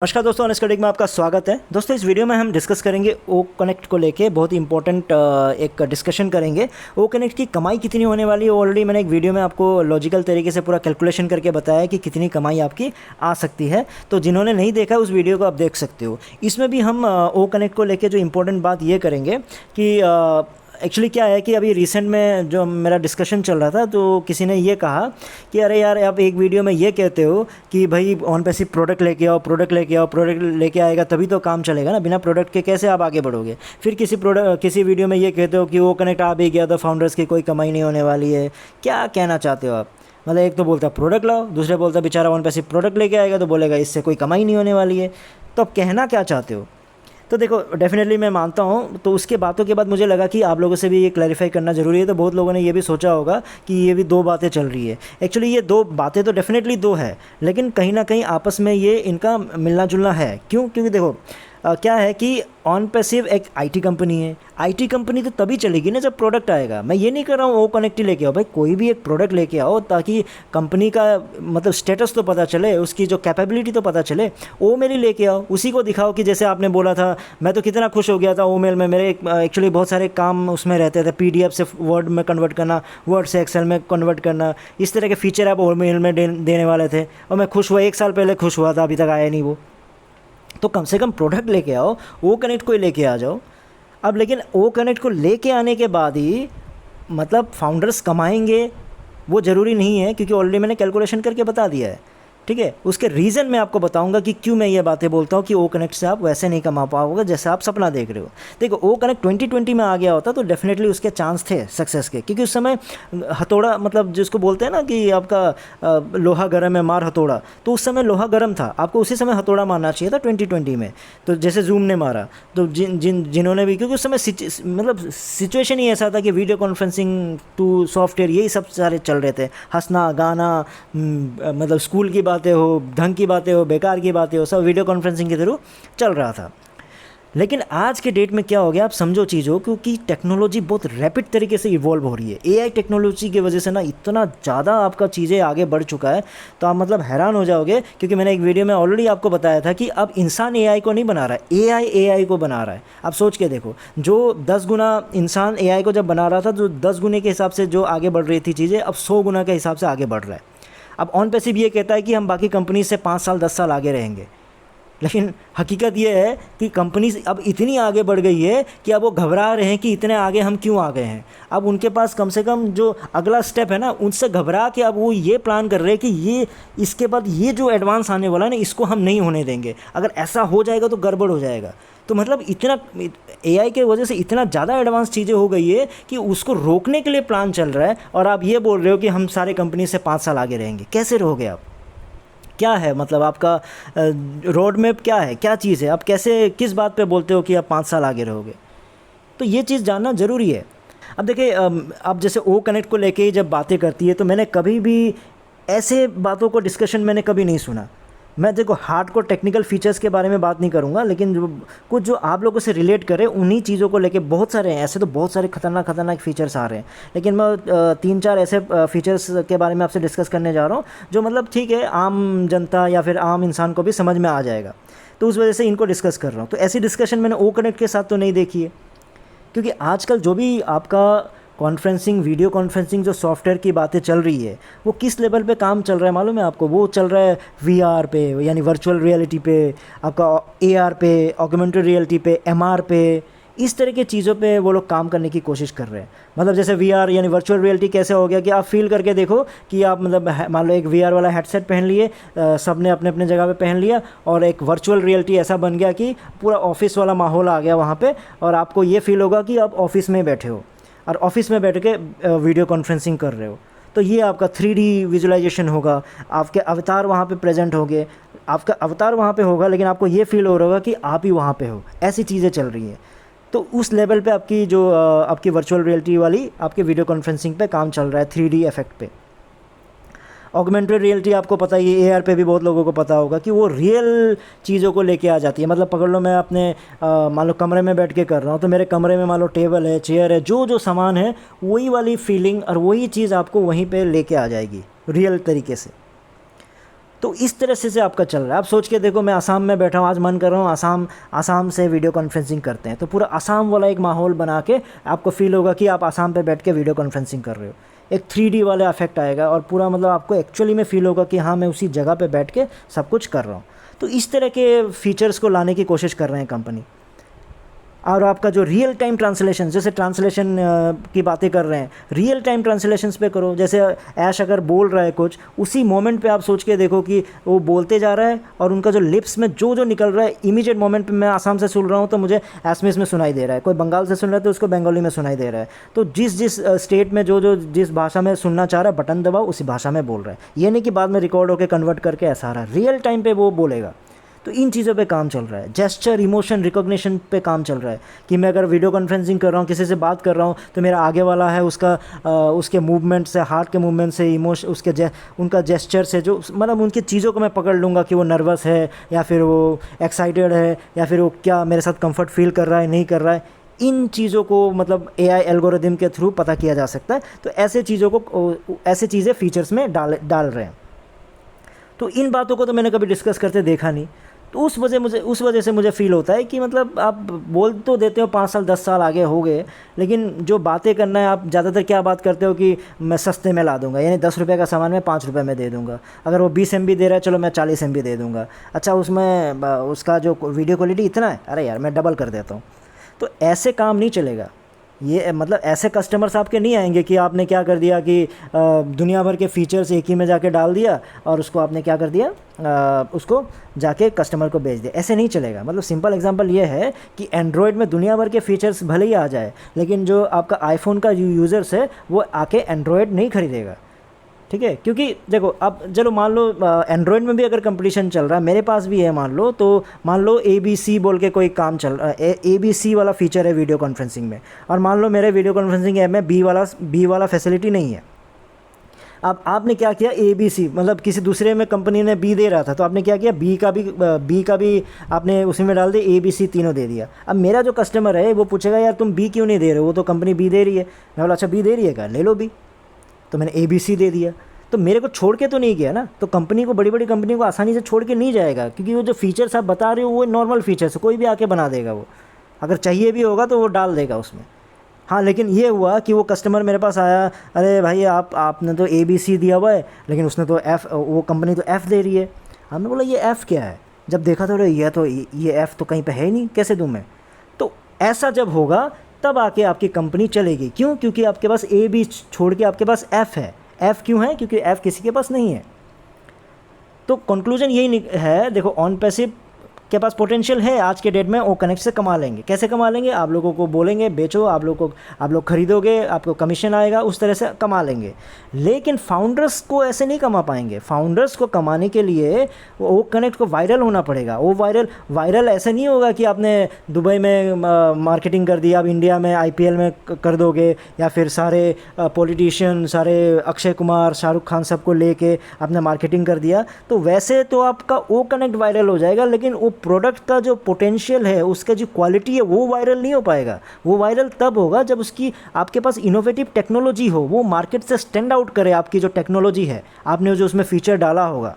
नमस्कार दोस्तों, अनस्टडीग में आपका स्वागत है। दोस्तों, इस वीडियो में हम डिस्कस करेंगे ओ कनेक्ट को लेके बहुत ही इंपॉर्टेंट एक डिस्कशन करेंगे। ओ कनेक्ट की कमाई कितनी होने वाली है, ऑलरेडी मैंने एक वीडियो में आपको लॉजिकल तरीके से पूरा कैलकुलेशन करके बताया कि कितनी कमाई आपकी आ सकती है। तो जिन्होंने नहीं देखा उस वीडियो को आप देख सकते हो। इसमें भी हम ओ कनेक्ट को लेके जो इम्पोर्टेंट बात ये करेंगे कि एक्चुअली क्या है कि अभी रिसेंट में जो मेरा डिस्कशन चल रहा था तो किसी ने ये कहा कि अरे यार, आप एक वीडियो में ये कहते हो कि भाई ऑन पे सिर्फ प्रोडक्ट लेके आओ, प्रोडक्ट लेके आएगा तभी तो काम चलेगा ना, बिना प्रोडक्ट के कैसे आप आगे बढ़ोगे। फिर किसी वीडियो में ये कहते हो कि वो कनेक्ट आ भी गया तो फाउंडर्स की कोई कमाई नहीं होने वाली है। क्या कहना चाहते हो आप? मतलब एक तो बोलता प्रोडक्ट लाओ, दूसरे बोलता बेचारा ऑन पे सिर्फ प्रोडक्ट लेके आएगा तो बोलेगा इससे कोई कमाई नहीं होने वाली है। तो आप कहना क्या चाहते हो? तो देखो, डेफिनेटली मैं मानता हूँ। तो उसके बातों के बाद मुझे लगा कि आप लोगों से भी ये क्लैरिफाई करना ज़रूरी है। तो बहुत लोगों ने ये भी सोचा होगा कि ये भी दो बातें चल रही है। एक्चुअली ये दो बातें तो डेफिनेटली दो है, लेकिन कहीं ना कहीं आपस में ये इनका मिलना जुलना है। क्यों? क्योंकि देखो क्या है कि ऑन पैसिव एक आईटी कंपनी है। आईटी कंपनी तो तभी चलेगी ना जब प्रोडक्ट आएगा। मैं ये नहीं कर रहा हूँ ओ कनेक्ट ही लेके आओ, भाई कोई भी एक प्रोडक्ट लेके आओ ताकि कंपनी का मतलब स्टेटस तो पता चले, उसकी जो कैपेबिलिटी तो पता चले। ओ मेल ही लेके आओ, उसी को दिखाओ कि जैसे आपने बोला था, मैं तो कितना खुश हो गया था ओ मेल में। मेरे एक्चुअली बहुत सारे काम उसमें रहते थे, पीडीएफ से वर्ड में कन्वर्ट करना, वर्ड से एक्सेल में कन्वर्ट करना, इस तरह के फीचर आप ओ मेल में देने वाले थे। और मैं खुश हुआ, 1 साल पहले खुश हुआ था, अभी तक आया नहीं वो। तो कम से कम प्रोडक्ट लेके आओ, ओ कनेक्ट को ही लेके आ जाओ। अब लेकिन ओ कनेक्ट को लेके आने के बाद ही मतलब फाउंडर्स कमाएंगे वो ज़रूरी नहीं है, क्योंकि ऑलरेडी मैंने कैलकुलेशन करके बता दिया है। ठीक है, उसके रीज़न मैं आपको बताऊंगा कि क्यों मैं ये बातें बोलता हूँ कि ओ कनेक्ट से आप वैसे नहीं कमा पाओगे जैसे आप सपना देख रहे हो। देखो, ओ कनेक्ट 2020 में आ गया होता तो डेफिनेटली उसके चांस थे सक्सेस के, क्योंकि उस समय हथौड़ा मतलब जिसको बोलते हैं ना कि आपका लोहा गर्म है मार हथौड़ा, तो उस समय लोहा गर्म था, आपको उसी समय हथौड़ा मारना चाहिए था 2020 में। तो जैसे जूम ने मारा, तो जिन्होंने भी, क्योंकि उस समय मतलब सिचुएशन ही ऐसा था कि वीडियो कॉन्फ्रेंसिंग टू सॉफ्टवेयर यही सब सारे चल रहे थे। हंसना गाना, मतलब स्कूल की बातें हो, ढंग की बातें हो, बेकार की बातें हो, सब वीडियो कॉन्फ्रेंसिंग के थ्रू चल रहा था। लेकिन आज के डेट में क्या हो गया, आप समझो चीज़ों, क्योंकि टेक्नोलॉजी बहुत रैपिड तरीके से इवॉल्व हो रही है। एआई टेक्नोलॉजी की वजह से ना इतना ज़्यादा आपका चीज़ें आगे बढ़ चुका है, तो आप मतलब हैरान हो जाओगे। क्योंकि मैंने एक वीडियो में ऑलरेडी आपको बताया था कि अब इंसान एआई को नहीं बना रहा है, एआई एआई को बना रहा है। आप सोच के देखो, जो 10 गुना इंसान एआई को जब बना रहा था, जो 10 गुने के हिसाब से जो आगे बढ़ रही थी चीज़ें, अब 100 गुना के हिसाब से आगे बढ़ रहा है। अब ऑन पैसिव ये कहता है कि हम बाकी कंपनी से 5 साल 10 साल आगे रहेंगे, लेकिन हकीकत ये है कि कंपनी अब इतनी आगे बढ़ गई है कि अब वो घबरा रहे हैं कि इतने आगे हम क्यों आ गए हैं। अब उनके पास कम से कम जो अगला स्टेप है ना, उनसे घबरा के अब वो ये प्लान कर रहे हैं कि ये इसके बाद ये जो एडवांस आने वाला है ना, इसको हम नहीं होने देंगे। अगर ऐसा हो जाएगा तो गड़बड़ हो जाएगा। तो मतलब इतना एआई के वजह से इतना ज़्यादा एडवांस चीज़ें हो गई है कि उसको रोकने के लिए प्लान चल रहा है। और आप ये बोल रहे हो कि हम सारे कंपनी से 5 साल आगे रहेंगे। कैसे रहोगे आप? क्या है मतलब आपका रोड मैप क्या है, क्या चीज़ है? आप कैसे, किस बात पे बोलते हो कि आप 5 साल आगे रहोगे? तो ये चीज़ जानना ज़रूरी है। अब देखिए, आप जैसे ओ कनेक्ट को लेके ही जब बातें करती है, तो मैंने कभी भी ऐसे बातों को डिस्कशन मैंने कभी नहीं सुना। मैं देखो हार्ड को टेक्निकल फीचर्स के बारे में बात नहीं करूंगा, लेकिन जो आप लोगों से रिलेट करे उन्हीं चीज़ों को लेके बहुत सारे हैं। ऐसे तो बहुत सारे खतरनाक फीचर्स आ रहे हैं, लेकिन मैं 3-4 ऐसे फीचर्स के बारे में आपसे डिस्कस करने जा रहा हूँ जो मतलब ठीक है, आम जनता या फिर आम इंसान को भी समझ में आ जाएगा। तो उस वजह से इनको डिस्कस कर रहा हूँ। तो ऐसी डिस्कशन मैंने ओ कनेक्ट के साथ तो नहीं देखी है, क्योंकि आजकल जो भी आपका कॉन्फ्रेंसिंग, वीडियो कॉन्फ्रेंसिंग जो सॉफ्टवेयर की बातें चल रही है, वो किस लेवल पे काम चल रहा है मालूम है आपको? वो चल रहा है वीआर पे, यानी वर्चुअल रियलिटी पे, आपका एआर पे, ऑगमेंटेड रियलिटी पे, एमआर पे, इस तरह की चीज़ों पे वो लोग काम करने की कोशिश कर रहे हैं। मतलब जैसे वीआर यानी वर्चुअल रियलिटी कैसे हो गया कि आप फील करके देखो कि आप मतलब मान लो एक वीआर वाला हेडसेट पहन लिए, सब ने अपने अपने जगह पे पहन लिया, और एक वर्चुअल रियलिटी ऐसा बन गया कि पूरा ऑफिस वाला माहौल आ गया वहाँ पे, और आपको ये फील होगा कि आप ऑफिस में बैठे हो और ऑफिस में बैठ के वीडियो कॉन्फ्रेंसिंग कर रहे हो। तो ये आपका 3D विजुअलाइजेशन होगा, आपके अवतार वहाँ पे प्रेजेंट होंगे, आपका अवतार वहाँ पे होगा, लेकिन आपको ये फील हो रहा होगा कि आप ही वहाँ पे हो। ऐसी चीज़ें चल रही हैं। तो उस लेवल पे आपकी जो आपकी वर्चुअल रियलिटी वाली आपके वीडियो कॉन्फ्रेंसिंग पे काम चल रहा है, 3D इफेक्ट पे। ऑगमेंटेड रियलिटी आपको पता ही है, एआर पे भी बहुत लोगों को पता होगा कि वो रियल चीज़ों को लेके आ जाती है। मतलब पकड़ लो, मैं अपने मान लो कमरे में बैठ के कर रहा हूँ, तो मेरे कमरे में मान लो टेबल है, चेयर है, जो जो सामान है वही वाली फीलिंग और वही चीज़ आपको वहीं पे लेके आ जाएगी रियल तरीके से। तो इस तरह से आपका चल रहा है। आप सोच के देखो, मैं आसाम में बैठा हूँ, आज मन कर रहा हूँ आसाम से वीडियो कॉन्फ्रेंसिंग करते हैं, तो पूरा आसाम वाला एक माहौल बना के आपको फील होगा कि आप आसाम पे बैठ के वीडियो कॉन्फ्रेंसिंग कर रहे हो। एक 3D वाला इफेक्ट आएगा और पूरा मतलब आपको एक्चुअली में फील होगा कि हाँ मैं उसी जगह पे बैठ के सब कुछ कर रहा हूँ। तो इस तरह के फीचर्स को लाने की कोशिश कर रहे हैं कंपनी। और आपका जो रियल टाइम ट्रांसलेशन, जैसे ट्रांसलेशन की बातें कर रहे हैं, रियल टाइम ट्रांसलेशंस पे करो। जैसे ऐश अगर बोल रहा है कुछ, उसी मोमेंट पे आप सोच के देखो कि वो बोलते जा रहा है और उनका जो लिप्स में जो जो निकल रहा है इमीडिएट मोमेंट पे, मैं आसाम से सुन रहा हूँ तो मुझे असमीज में सुनाई दे रहा है, कोई बंगाल से सुन रहा है तो उसको बंगाली में सुनाई दे रहा है। तो जिस स्टेट में जिस भाषा में सुनना चाह रहा है, बटन दबाओ उसी भाषा में बोल रहा है। ये नहीं कि बाद में रिकॉर्ड होकर कन्वर्ट करके ऐसा आ रहा है, रियल टाइम पे वो बोलेगा। तो इन चीज़ों पे काम चल रहा है। जेस्चर इमोशन रिकॉग्निशन पे काम चल रहा है कि मैं अगर वीडियो कॉन्फ्रेंसिंग कर रहा हूँ, किसी से बात कर रहा हूँ, तो मेरा आगे वाला है उसके मूवमेंट से, हार्ट के मूवमेंट से, उनका जेस्चर से, जो मतलब उनकी चीज़ों को मैं पकड़ लूँगा कि वो नर्वस है या फिर वो एक्साइटेड है या फिर वो क्या मेरे साथ कंफर्ट फील कर रहा है, नहीं कर रहा है। इन चीज़ों को मतलब AI एल्गोरिदम के थ्रू पता किया जा सकता है। तो ऐसे चीज़ें फीचर्स में डाल रहे हैं। तो इन बातों को तो मैंने कभी डिस्कस करते देखा नहीं। तो उस वजह से मुझे फ़ील होता है कि मतलब आप बोल तो देते हो 5 साल 10 साल आगे हो गए, लेकिन जो बातें करना है, आप ज़्यादातर क्या बात करते हो कि मैं सस्ते में ला दूंगा, यानी 10 रुपये का सामान मैं 5 रुपये में दे दूंगा। अगर वो 20 MB दे रहा है, चलो मैं 40 MB दे दूंगा। अच्छा, उसमें उसका जो वीडियो क्वालिटी इतना है, अरे यार मैं डबल कर देता हूँ। तो ऐसे काम नहीं चलेगा। ये मतलब ऐसे कस्टमर्स आपके नहीं आएंगे कि आपने क्या कर दिया कि दुनिया भर के फ़ीचर्स एक ही में जाके डाल दिया और उसको आपने क्या कर दिया, उसको जाके कस्टमर को बेच दिया। ऐसे नहीं चलेगा। मतलब सिंपल एग्जांपल ये है कि एंड्रॉयड में दुनिया भर के फ़ीचर्स भले ही आ जाए, लेकिन जो आपका आईफोन का यूज़र्स है वो आके एंड्रॉयड नहीं खरीदेगा। ठीक है, क्योंकि देखो, अब चलो मान लो एंड्रॉयड में भी अगर कंपटीशन चल रहा है, मेरे पास भी है मान लो, तो मान लो ABC बोल के कोई काम चल रहा है, ABC वाला फीचर है वीडियो कॉन्फ्रेंसिंग में, और मान लो मेरे वीडियो कॉन्फ्रेंसिंग ऐप में बी वाला फैसिलिटी नहीं है। अब आपने क्या किया, ABC मतलब किसी दूसरे में कंपनी ने B दे रहा था, तो आपने क्या किया, बी का भी आपने उसी में डाल दिया, ABC तीनों दे दिया। अब मेरा जो कस्टमर है वो पूछेगा यार तुम B क्यों नहीं दे रहे हो, वो तो कंपनी B दे रही है। मैं बोला अच्छा B दे रही है क्या, ले लो B। तो मैंने ABC दे दिया, तो मेरे को छोड़ के तो नहीं गया ना। तो कंपनी को, बड़ी बड़ी कंपनी को आसानी से छोड़ के नहीं जाएगा, क्योंकि वो जो फीचर्स आप बता रहे हो वो नॉर्मल फीचर्स है, कोई भी आके बना देगा। वो अगर चाहिए भी होगा तो वो डाल देगा उसमें। हाँ, लेकिन ये हुआ कि वो कस्टमर मेरे पास आया, अरे भाई आपने तो ABC दिया हुआ है, लेकिन उसने तो वो कंपनी तो F दे रही है। हमने बोला ये F क्या है, जब देखा तो ये F तो कहीं पे है ही नहीं, कैसे दूँ मैं। तो ऐसा जब होगा तब आके आपकी कंपनी चलेगी। क्यों? क्योंकि आपके पास AB छोड़ के आपके पास F है। F क्यों है? क्योंकि F किसी के पास नहीं है। तो कंक्लूजन यही है, देखो ऑन पैसिव के पास पोटेंशियल है आज के डेट में, वो कनेक्ट से कमा लेंगे। कैसे कमा लेंगे? आप लोगों को बोलेंगे बेचो, आप लोग खरीदोगे, आपको कमीशन आएगा, उस तरह से कमा लेंगे। लेकिन फाउंडर्स को ऐसे नहीं कमा पाएंगे। फाउंडर्स को कमाने के लिए वो कनेक्ट को वायरल होना पड़ेगा। वो वायरल ऐसे नहीं होगा कि आपने दुबई में मार्केटिंग कर दिया, अब इंडिया में IPL में कर दोगे, या फिर सारे पॉलिटिशियन, सारे अक्षय कुमार, शाहरुख खान सबको लेके आपने मार्केटिंग कर दिया। तो वैसे तो आपका वो कनेक्ट वायरल हो जाएगा, लेकिन वो प्रोडक्ट का जो पोटेंशियल है, उसका जो क्वालिटी है, वो वायरल नहीं हो पाएगा। वो वायरल तब होगा जब उसकी आपके पास इनोवेटिव टेक्नोलॉजी हो, वो मार्केट से स्टैंड आउट करे। आपकी जो टेक्नोलॉजी है, आपने जो उसमें फीचर डाला होगा।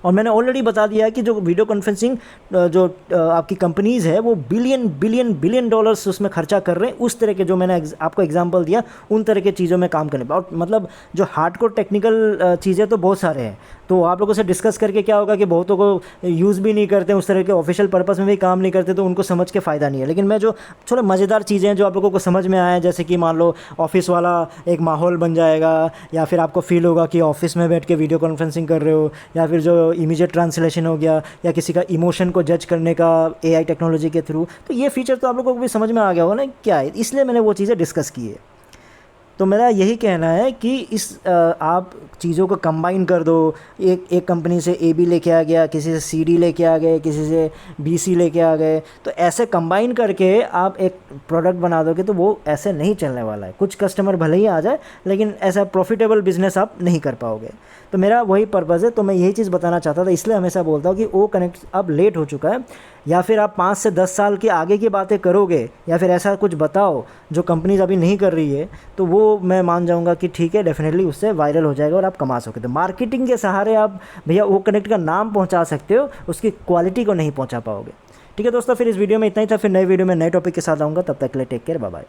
और मैंने ऑलरेडी बता दिया है कि जो वीडियो कॉन्फ्रेंसिंग जो आपकी कंपनीज़ है, वो बिलियन डॉलर्स उसमें खर्चा कर रहे हैं। उस तरह के जो मैंने आपको एग्जांपल दिया, उन तरह के चीज़ों में काम करने पर। और मतलब जो हार्डकोर टेक्निकल चीज़ें तो बहुत सारे हैं। तो आप लोगों से डिस्कस करके क्या होगा कि बहुतों को यूज़ भी नहीं करते, उस तरह के ऑफिशियल पर्पस में भी काम नहीं करते, तो उनको समझ के फ़ायदा नहीं है। लेकिन मैं जो थोड़ा मज़ेदार चीज़ें हैं जो आप लोगों को समझ में आए, जैसे कि मान लो ऑफिस वाला एक माहौल बन जाएगा, या फिर आपको फील होगा कि ऑफिस में बैठ के वीडियो कॉन्फ्रेंसिंग कर रहे हो, या फिर जो इमीडिएट ट्रांसलेशन हो गया, या किसी का इमोशन को जज करने का AI टेक्नोलॉजी के थ्रू। तो ये फीचर तो आप लोगों को भी समझ में आ गया होगा ना क्या है, इसलिए मैंने वो चीज़ें डिस्कस की है। तो मेरा यही कहना है कि आप चीज़ों को कंबाइन कर दो। एक कंपनी से AB लेके आ गया, किसी से CD लेके आ गए, किसी से BC लेके आ गए, तो ऐसे कंबाइन करके आप एक प्रोडक्ट बना दोगे तो वो ऐसे नहीं चलने वाला है। कुछ कस्टमर भले ही आ जाए, लेकिन ऐसा प्रॉफिटेबल बिजनेस आप नहीं कर पाओगे। तो मेरा वही पर्पज़ है, तो मैं यही चीज़ बताना चाहता था, इसलिए हमेशा बोलता हूँ कि ओ कनेक्ट अब लेट हो चुका है, या फिर आप 5 से 10 साल के आगे की बातें करोगे या फिर ऐसा कुछ बताओ जो कंपनीज अभी नहीं कर रही है, तो वो मैं मान जाऊँगा कि ठीक है, डेफिनेटली उससे वायरल हो जाएगा और आप कमा सकते हो। मार्केटिंग के सहारे आप भैया ओ कनेक्ट का नाम पहुँचा सकते हो, उसकी क्वालिटी को नहीं पहुँचा पाओगे। ठीक है दोस्तों, फिर इस वीडियो में इतना ही था, फिर नए वीडियो में नए टॉपिक के साथ आऊँगा, तब तक के लिए टेक केयर, बाय बाय।